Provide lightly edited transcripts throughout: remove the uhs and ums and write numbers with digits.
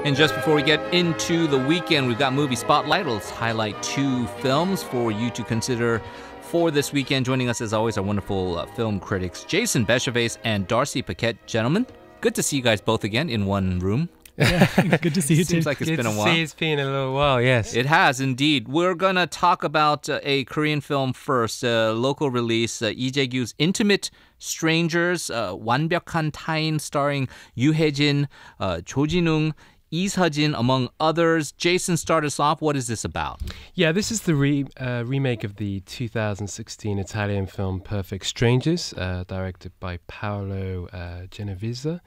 And just before we get into the weekend, we've got Movie Spotlight. Let's highlight 2 films for you to consider for this weekend. Joining us, as always, our wonderful film critics, Jason Bechervaise and Darcy Paquet. Gentlemen, good to see you guys both again in one room. Yeah, good to see you too. Seems like it's been a while. It's been a little while, yes. It has indeed. We're going to talk about a Korean film first, local release, Lee Jae-gyu's Intimate Strangers, 완벽한 타인, starring Yoo Hae-jin, Jo Jin-woong, Lee Se-jin, among others. Jason, start us off. What is this about? Yeah, this is the remake of the 2016 Italian film Perfect Strangers, directed by Paolo Genovese.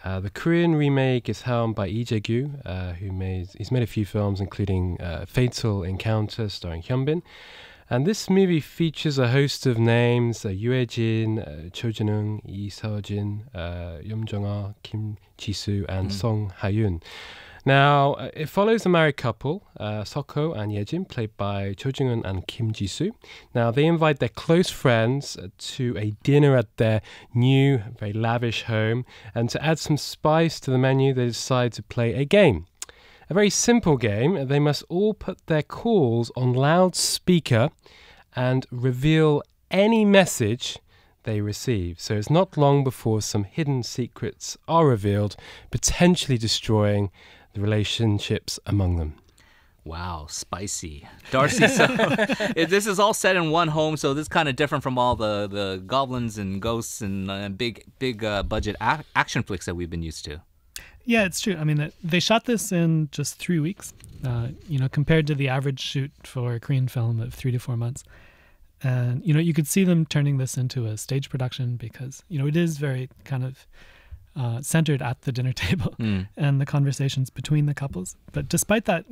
The Korean remake is helmed by Lee Jae-gyu, he's made a few films, including Fatal Encounter, starring Hyun-bin. And this movie features a host of names: Yoo Hae-jin, Cho Jin-woong, Lee Se-jin, Yeom Jung-ah, Kim Ji-soo, and Song Ha-yoon. Now, it follows a married couple, Sok-ho and Ye-jin, played by Cho Jung-un and Kim Ji-soo. Now, they invite their close friends to a dinner at their new, very lavish home, and to add some spice to the menu, they decide to play a game. A very simple game. They must all put their calls on loudspeaker and reveal any message they receive. So it's not long before some hidden secrets are revealed, potentially destroying the relationships among them. Wow, spicy. Darcy, so this is all set in one home, so this is kind of different from all the goblins and ghosts and big budget action flicks that we've been used to. Yeah, it's true. I mean, they shot this in just 3 weeks, compared to the average shoot for a Korean film of 3 to 4 months. And, you could see them turning this into a stage production because, it is very kind of centered at the dinner table and the conversations between the couples. But despite that,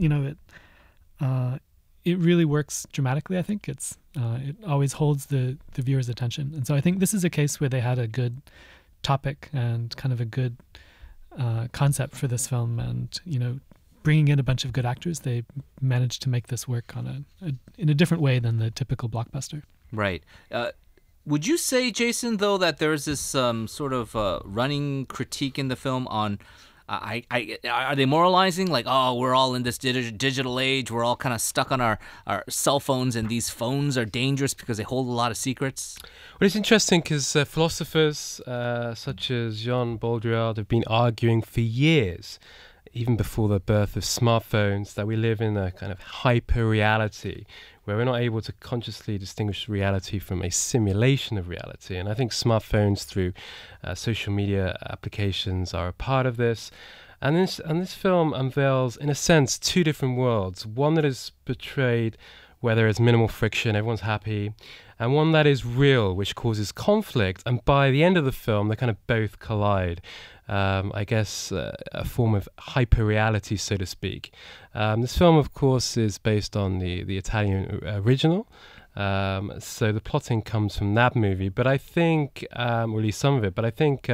it really works dramatically, I think. It always holds the viewer's attention. And so I think this is a case where they had a good topic and kind of a good concept for this film, and bringing in a bunch of good actors, they managed to make this work in a different way than the typical blockbuster. Right. Would you say, Jason, though, that there's this sort of running critique in the film on are they moralizing, like, oh, we're all in this digital age, we're all kind of stuck on our cell phones, and these phones are dangerous because they hold a lot of secrets? Well, it's interesting because philosophers such as Jean Baudrillard have been arguing for years, even before the birth of smartphones, that we live in a kind of hyper-reality where we're not able to consciously distinguish reality from a simulation of reality. And I think smartphones through social media applications are a part of this. And this film unveils, in a sense, 2 different worlds. One that is portrayed where there is minimal friction, everyone's happy, and one that is real, which causes conflict. And by the end of the film, they kind of both collide. I guess a form of hyper-reality, so to speak. This film, of course, is based on the Italian original. So the plotting comes from that movie. But I think, or at least some of it, but I think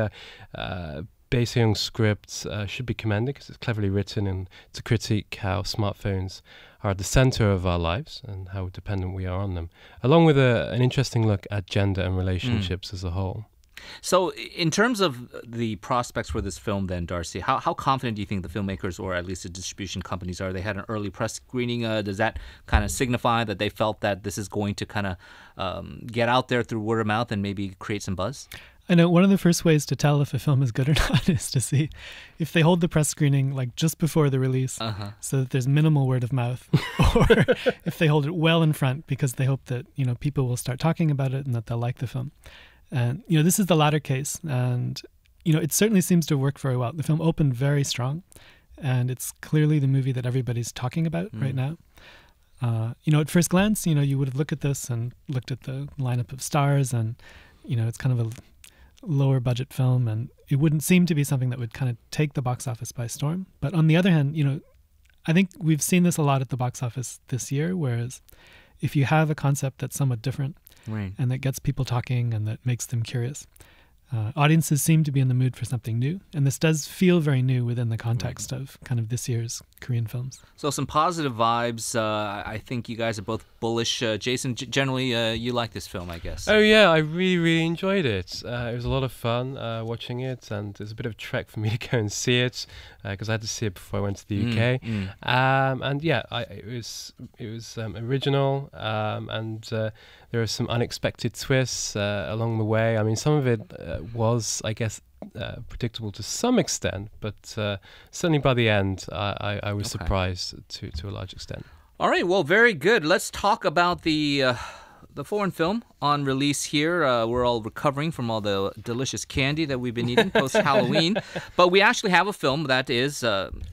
Bae Se-young's script should be commended because it's cleverly written and to critique how smartphones are at the center of our lives and how dependent we are on them, along with an interesting look at gender and relationships as a whole. So in terms of the prospects for this film then, Darcy, how confident do you think the filmmakers, or at least the distribution companies, are? They had an early press screening. Does that kind of signify that they felt that this is going to kind of get out there through word of mouth and maybe create some buzz? I know one of the first ways to tell if a film is good or not is to see if they hold the press screening like just before the release so that there's minimal word of mouth, or if they hold it well in front because they hope that people will start talking about it and that they'll like the film. And, this is the latter case. And, it certainly seems to work very well. The film opened very strong, and it's clearly the movie that everybody's talking about right now. At first glance, you would have looked at this and looked at the lineup of stars, and, it's kind of a lower budget film, and it wouldn't seem to be something that would kind of take the box office by storm. But on the other hand, I think we've seen this a lot at the box office this year, whereas if you have a concept that's somewhat different, right, and that gets people talking and that makes them curious, Audiences seem to be in the mood for something new, and this does feel very new within the context of kind of this year's Korean films. So some positive vibes. I think you guys are both bullish. Jason, generally you like this film, I guess. Oh yeah, I really, really enjoyed it. It was a lot of fun watching it, and it was a bit of a trek for me to go and see it because I had to see it before I went to the UK. And yeah, it was original, and there are some unexpected twists along the way. I mean, some of it was, I guess, predictable to some extent, but certainly by the end, I was surprised to a large extent. All right, well, very good. Let's talk about the foreign film on release here. We're all recovering from all the delicious candy that we've been eating post-Halloween. But we actually have a film that is,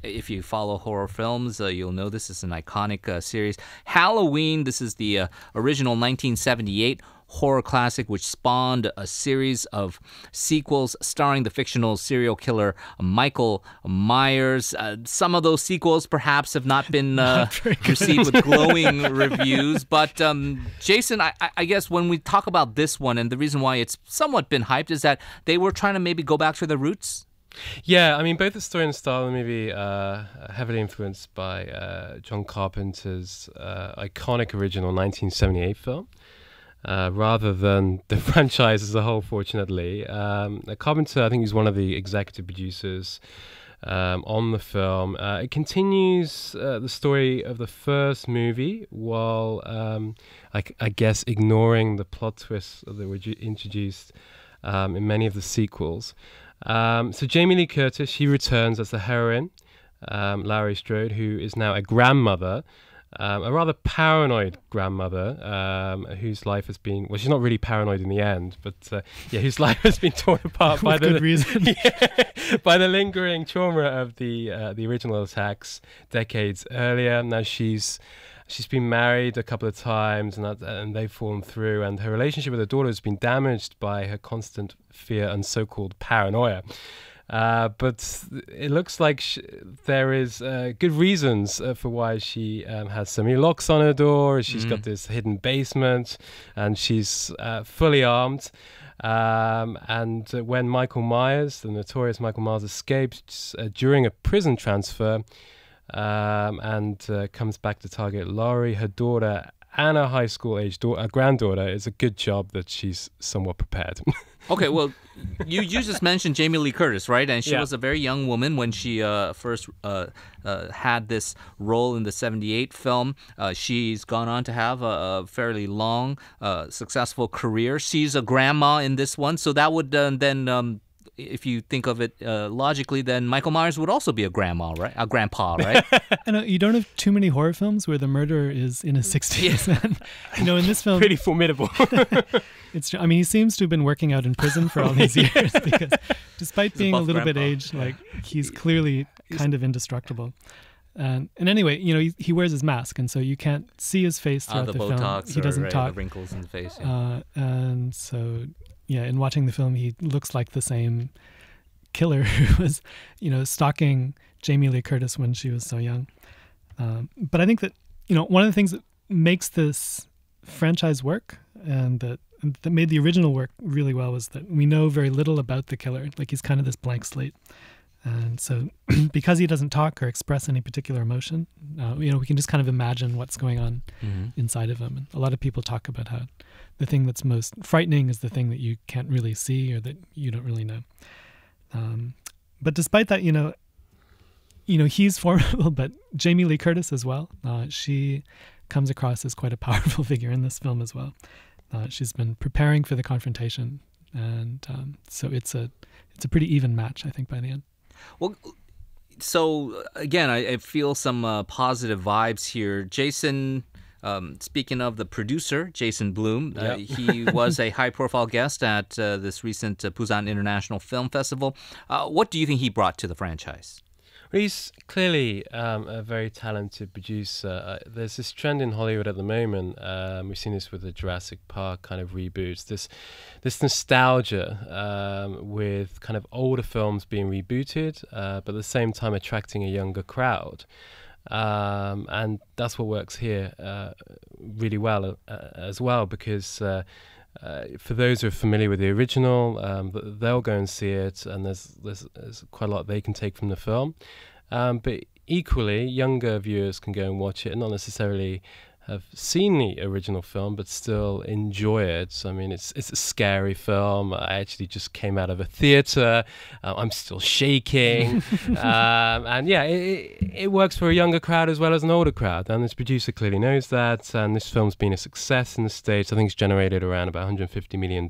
if you follow horror films, you'll know this is an iconic series. Halloween, this is the original 1978 horror classic, which spawned a series of sequels starring the fictional serial killer Michael Myers. Some of those sequels perhaps have not been received with glowing reviews. But Jason, I guess when we talk about this one, and the reason why it's somewhat been hyped is that they were trying to maybe go back to their roots. Yeah, I mean, both the story and style are maybe heavily influenced by John Carpenter's iconic original 1978 film. Rather than the franchise as a whole, fortunately. Carpenter, I think, is one of the executive producers on the film. It continues the story of the first movie while, I guess, ignoring the plot twists that were introduced in many of the sequels. So Jamie Lee Curtis, she returns as the heroine, Laurie Strode, who is now a grandmother. A rather paranoid grandmother whose life has been, well, she's not really paranoid in the end, but yeah, whose life has been torn apart by the reason. By the lingering trauma of the original attacks decades earlier. Now she's been married a couple of times, and they've fallen through, and her relationship with her daughter has been damaged by her constant fear and so-called paranoia. But it looks like there is good reasons for why she has so many locks on her door. She's got this hidden basement, and she's fully armed. And when Michael Myers, the notorious Michael Myers, escapes during a prison transfer and comes back to target Laurie, her daughter, and her high school age granddaughter, it's a good job that she's somewhat prepared. Okay, well, you just mentioned Jamie Lee Curtis, right? And she was a very young woman when she first had this role in the 78 film. She's gone on to have a fairly long, successful career. She's a grandma in this one, so that would then... if you think of it logically, then Michael Myers would also be a grandma, right? A grandpa, right? I know you don't have too many horror films where the murderer is in his 60s. And, in this film, pretty formidable. I mean, he seems to have been working out in prison for all these years because, despite being a little bit aged, he's clearly kind of indestructible. And anyway, he wears his mask, and so you can't see his face throughout the Botox film. He doesn't talk. The wrinkles in the face. And so. Yeah, in watching the film, he looks like the same killer who was, stalking Jamie Lee Curtis when she was so young. But I think that, one of the things that makes this franchise work and that made the original work really well was that we know very little about the killer. Like, he's kind of this blank slate. And so because he doesn't talk or express any particular emotion, we can just kind of imagine what's going on inside of him. And a lot of people talk about how the thing that's most frightening is the thing that you can't really see or that you don't really know. But despite that, he's formidable, but Jamie Lee Curtis as well. She comes across as quite a powerful figure in this film as well. She's been preparing for the confrontation, and so it's a pretty even match, I think, by the end. Well, so again, I feel some positive vibes here. Jason, speaking of the producer, Jason Blum, he was a high-profile guest at this recent Busan International Film Festival. What do you think he brought to the franchise? Well, he's clearly a very talented producer. There's this trend in Hollywood at the moment. We've seen this with the Jurassic Park kind of reboots. This nostalgia with kind of older films being rebooted, but at the same time attracting a younger crowd. And that's what works here really well as well, because for those who are familiar with the original, they'll go and see it, and there's quite a lot they can take from the film. But equally, younger viewers can go and watch it and not necessarily have seen the original film, but still enjoy it. I mean, it's a scary film. I actually just came out of a theater. I'm still shaking. And yeah, it works for a younger crowd as well as an older crowd. And this producer clearly knows that. And this film's been a success in the States. I think it's generated around about $150 million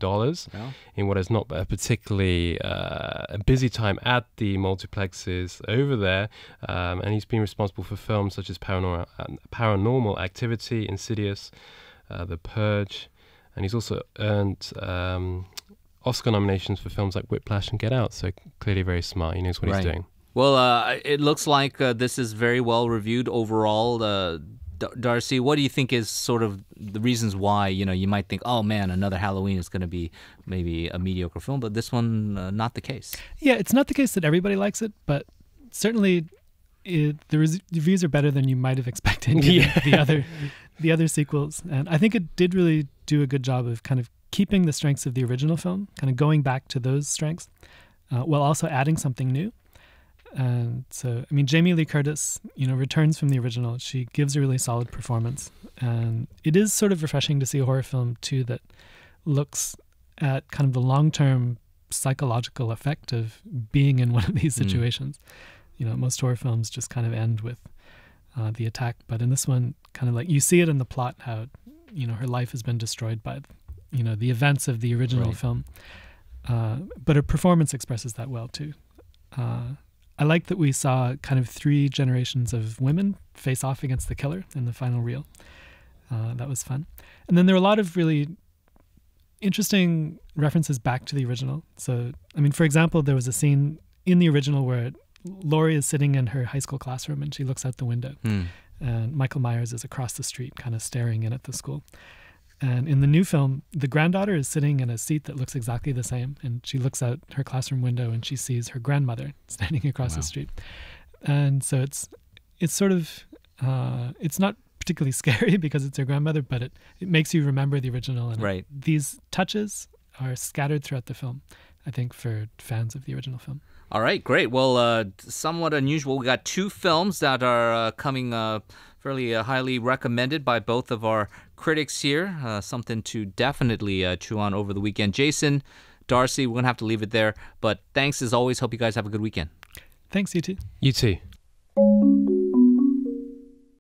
in what is not a particularly a busy time at the multiplexes over there. And he's been responsible for films such as Paranormal Activity, Insidious, The Purge, and he's also earned Oscar nominations for films like Whiplash and Get Out, so clearly very smart. He knows what he's doing. Well, it looks like this is very well reviewed overall. Darcy, what do you think is sort of the reasons why, you might think, oh man, another Halloween is going to be maybe a mediocre film, but this one, not the case? Yeah, it's not the case that everybody likes it, but certainly the reviews are better than you might have expected the other sequels. And I think it did really do a good job of kind of keeping the strengths of the original film, kind of going back to those strengths, while also adding something new. And so, I mean, Jamie Lee Curtis, returns from the original. She gives a really solid performance. And it is sort of refreshing to see a horror film, too, that looks at kind of the long-term psychological effect of being in one of these situations. Most horror films just kind of end with the attack. But in this one, kind of like you see it in the plot, how, her life has been destroyed by, the events of the original film. But her performance expresses that well, too. I like that we saw kind of 3 generations of women face off against the killer in the final reel. That was fun. And then there were a lot of really interesting references back to the original. So, I mean, for example, there was a scene in the original where Laurie is sitting in her high school classroom and she looks out the window. And Michael Myers is across the street kind of staring in at the school. And in the new film, the granddaughter is sitting in a seat that looks exactly the same. And she looks out her classroom window and she sees her grandmother standing across the street. And so it's sort of, it's not particularly scary because it's her grandmother, but it makes you remember the original. And these touches are scattered throughout the film, I think, for fans of the original film. All right, great. Well, somewhat unusual. We got 2 films that are coming fairly highly recommended by both of our critics here. Something to definitely chew on over the weekend. Jason, Darcy, we're going to have to leave it there. But thanks as always. Hope you guys have a good weekend. Thanks, you too. You too.